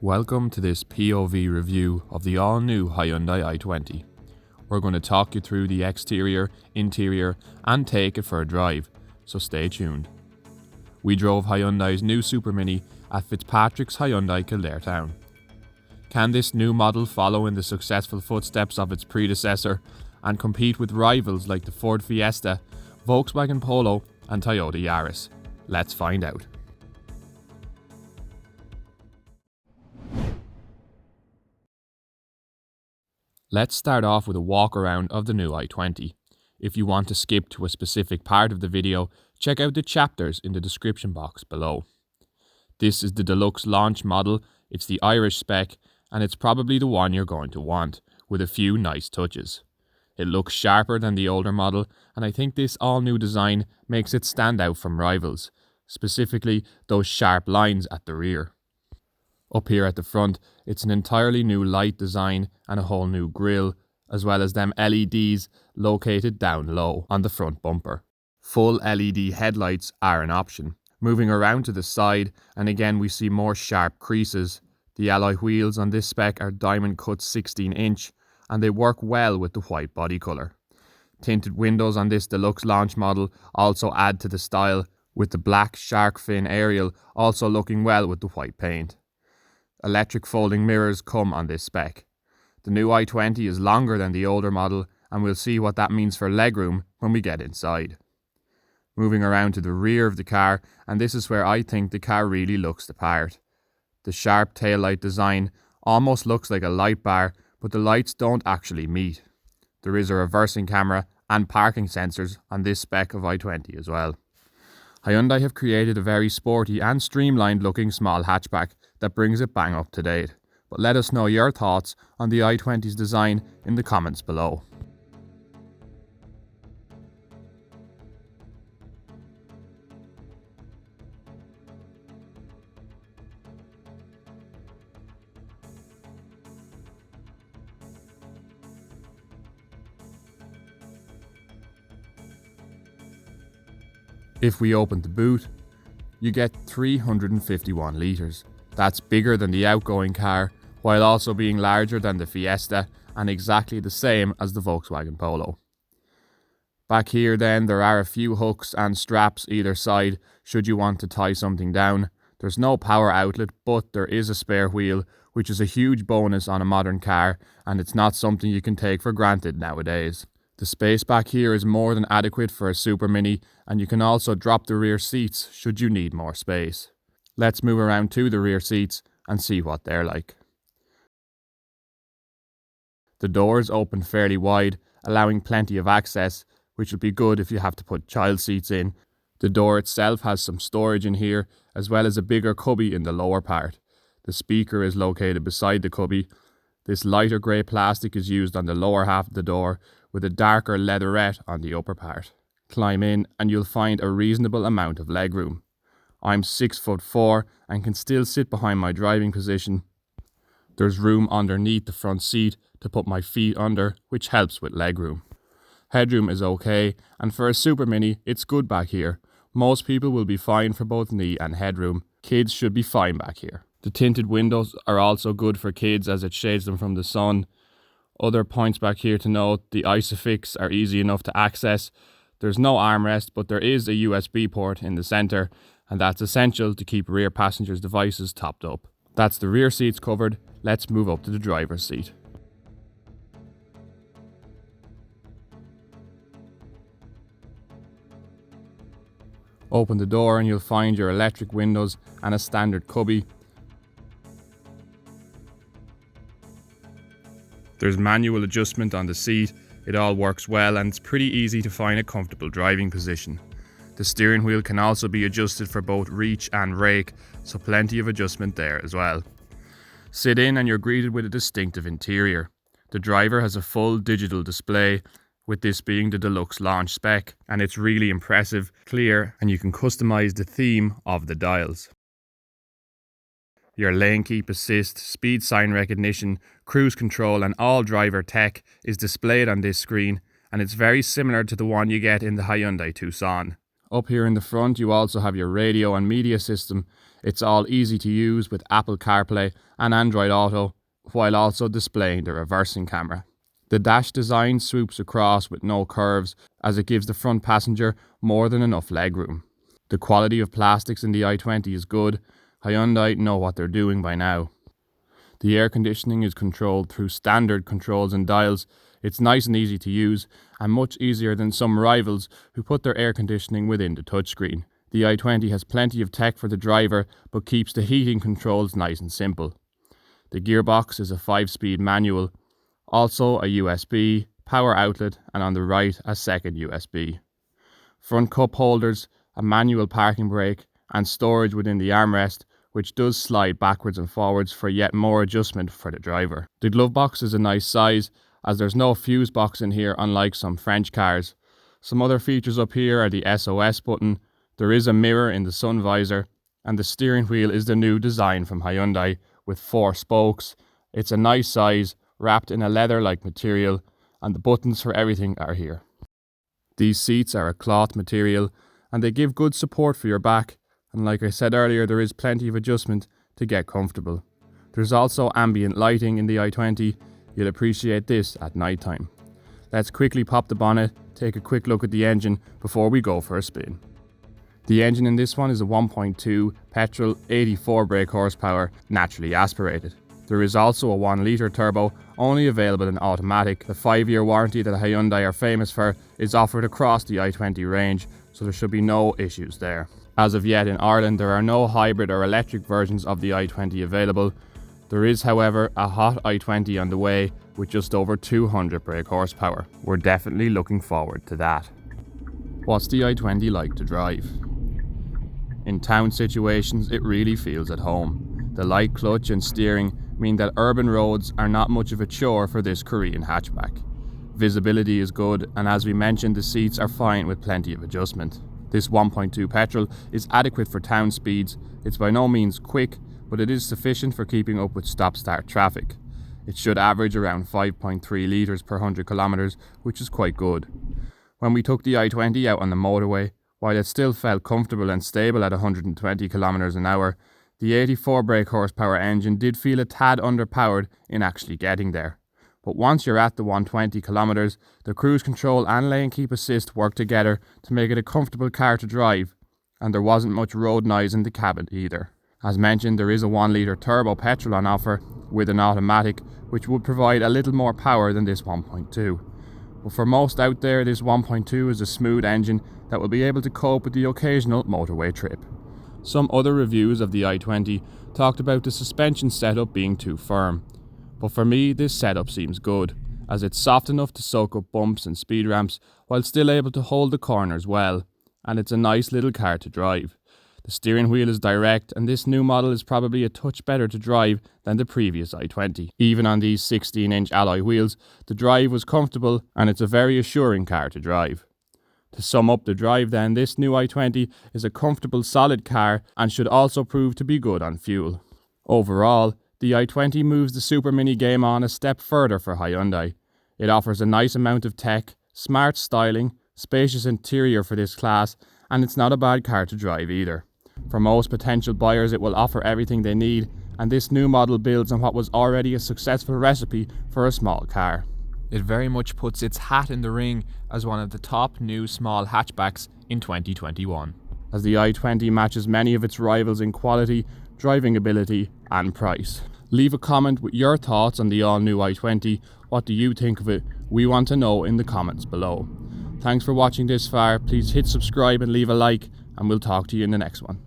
Welcome to this POV review of the all-new Hyundai i20. We're going to talk you through the exterior, interior and take it for a drive, so stay tuned. We drove Hyundai's new Super Mini at Fitzpatrick's Hyundai Kildare Town. Can this new model follow in the successful footsteps of its predecessor and compete with rivals like the Ford Fiesta, Volkswagen Polo and Toyota Yaris? Let's find out. Let's start off with a walk around of the new i20. If you want to skip to a specific part of the video, check out the chapters in the description box below. This is the Deluxe Launch model, it's the Irish spec, and it's probably the one you're going to want, with a few nice touches. It looks sharper than the older model, and I think this all-new design makes it stand out from rivals, specifically those sharp lines at the rear. Up here at the front, it's an entirely new light design and a whole new grille, as well as them LEDs located down low on the front bumper. Full LED headlights are an option. Moving around to the side, and again we see more sharp creases. The alloy wheels on this spec are diamond cut 16-inch, and they work well with the white body colour. Tinted windows on this Deluxe Launch model also add to the style, with the black shark fin aerial also looking well with the white paint. Electric folding mirrors come on this spec. The new i20 is longer than the older model, and we'll see what that means for legroom when we get inside. Moving around to the rear of the car, and this is where I think the car really looks the part. The sharp taillight design almost looks like a light bar, but the lights don't actually meet. There is a reversing camera and parking sensors on this spec of i20 as well. Hyundai have created a very sporty and streamlined looking small hatchback that brings it bang up to date. But let us know your thoughts on the i20's design in the comments below. If we open the boot, you get 351 litres. That's bigger than the outgoing car, while also being larger than the Fiesta and exactly the same as the Volkswagen Polo. Back here then, there are a few hooks and straps either side should you want to tie something down. There's no power outlet, but there is a spare wheel, which is a huge bonus on a modern car, and it's not something you can take for granted nowadays. The space back here is more than adequate for a Super Mini, and you can also drop the rear seats should you need more space. Let's move around to the rear seats and see what they're like. The doors open fairly wide, allowing plenty of access, which will be good if you have to put child seats in. The door itself has some storage in here, as well as a bigger cubby in the lower part. The speaker is located beside the cubby. This lighter grey plastic is used on the lower half of the door, with a darker leatherette on the upper part. Climb in and you'll find a reasonable amount of legroom. I'm 6'4" and can still sit behind my driving position. There's room underneath the front seat to put my feet under, which helps with legroom. Headroom is okay, and for a Super Mini, it's good back here. Most people will be fine for both knee and headroom. Kids should be fine back here. The tinted windows are also good for kids as it shades them from the sun. Other points back here to note, the ISOFIX are easy enough to access. There's no armrest, but there is a USB port in the centre, and that's essential to keep rear passengers' devices topped up. That's the rear seats covered. Let's move up to the driver's seat. Open the door and you'll find your electric windows and a standard cubby. There's manual adjustment on the seat, it all works well and it's pretty easy to find a comfortable driving position. The steering wheel can also be adjusted for both reach and rake, so plenty of adjustment there as well. Sit in and you're greeted with a distinctive interior. The driver has a full digital display, with this being the Deluxe Launch spec, and it's really impressive, clear, and you can customize the theme of the dials. Your lane keep assist, speed sign recognition, cruise control and all driver tech is displayed on this screen, and it's very similar to the one you get in the Hyundai Tucson. Up here in the front you also have your radio and media system. It's all easy to use with Apple CarPlay and Android Auto, while also displaying the reversing camera. The dash design swoops across with no curves, as it gives the front passenger more than enough legroom. The quality of plastics in the i20 is good. Hyundai know what they're doing by now. The air conditioning is controlled through standard controls and dials. It's nice and easy to use, and much easier than some rivals who put their air conditioning within the touchscreen. The i20 has plenty of tech for the driver, but keeps the heating controls nice and simple. The gearbox is a 5-speed manual, also a USB, power outlet, and on the right a second USB. Front cup holders, a manual parking brake, and storage within the armrest, which does slide backwards and forwards for yet more adjustment for the driver. The glove box is a nice size, as there's no fuse box in here unlike some French cars. Some other features up here are the SOS button, there is a mirror in the sun visor, and the steering wheel is the new design from Hyundai with 4 spokes. It's a nice size, wrapped in a leather-like material, and the buttons for everything are here. These seats are a cloth material, and they give good support for your back, and like I said earlier, there is plenty of adjustment to get comfortable. There's also ambient lighting in the i20, you'll appreciate this at night time. Let's quickly pop the bonnet, take a quick look at the engine before we go for a spin. The engine in this one is a 1.2 petrol, 84 brake horsepower, naturally aspirated. There is also a 1 litre turbo, only available in automatic. The 5-year warranty that Hyundai are famous for is offered across the i20 range, so there should be no issues there. As of yet in Ireland, there are no hybrid or electric versions of the i20 available. There is, however, a hot i20 on the way with just over 200 brake horsepower. We're definitely looking forward to that. What's the i20 like to drive? In town situations, it really feels at home. The light clutch and steering mean that urban roads are not much of a chore for this Korean hatchback. Visibility is good, and as we mentioned, the seats are fine with plenty of adjustment. This 1.2 petrol is adequate for town speeds. It's by no means quick, but it is sufficient for keeping up with stop-start traffic. It should average around 5.3 litres per 100 kilometres, which is quite good. When we took the i20 out on the motorway, while it still felt comfortable and stable at 120 kilometres an hour, the 84 brake horsepower engine did feel a tad underpowered in actually getting there. But once you're at the 120 kilometres, the cruise control and lane keep assist work together to make it a comfortable car to drive, and there wasn't much road noise in the cabin either. As mentioned, there is a 1 litre turbo petrol on offer with an automatic, which would provide a little more power than this 1.2. But for most out there, this 1.2 is a smooth engine that will be able to cope with the occasional motorway trip. Some other reviews of the i20 talked about the suspension setup being too firm, but for me this setup seems good, as it's soft enough to soak up bumps and speed ramps while still able to hold the corners well, and it's a nice little car to drive. The steering wheel is direct, and this new model is probably a touch better to drive than the previous i20. Even on these 16-inch alloy wheels, the drive was comfortable, and it's a very assuring car to drive. To sum up the drive then, this new i20 is a comfortable, solid car and should also prove to be good on fuel. Overall, the i20 moves the Super Mini game on a step further for Hyundai. It offers a nice amount of tech, smart styling, spacious interior for this class, and it's not a bad car to drive either. For most potential buyers, it will offer everything they need, and this new model builds on what was already a successful recipe for a small car. It very much puts its hat in the ring as one of the top new small hatchbacks in 2021, as the i20 matches many of its rivals in quality, driving ability and price. Leave a comment with your thoughts on the all-new i20. What do you think of it? We want to know in the comments below. Thanks for watching this far. Please hit subscribe and leave a like, and we'll talk to you in the next one.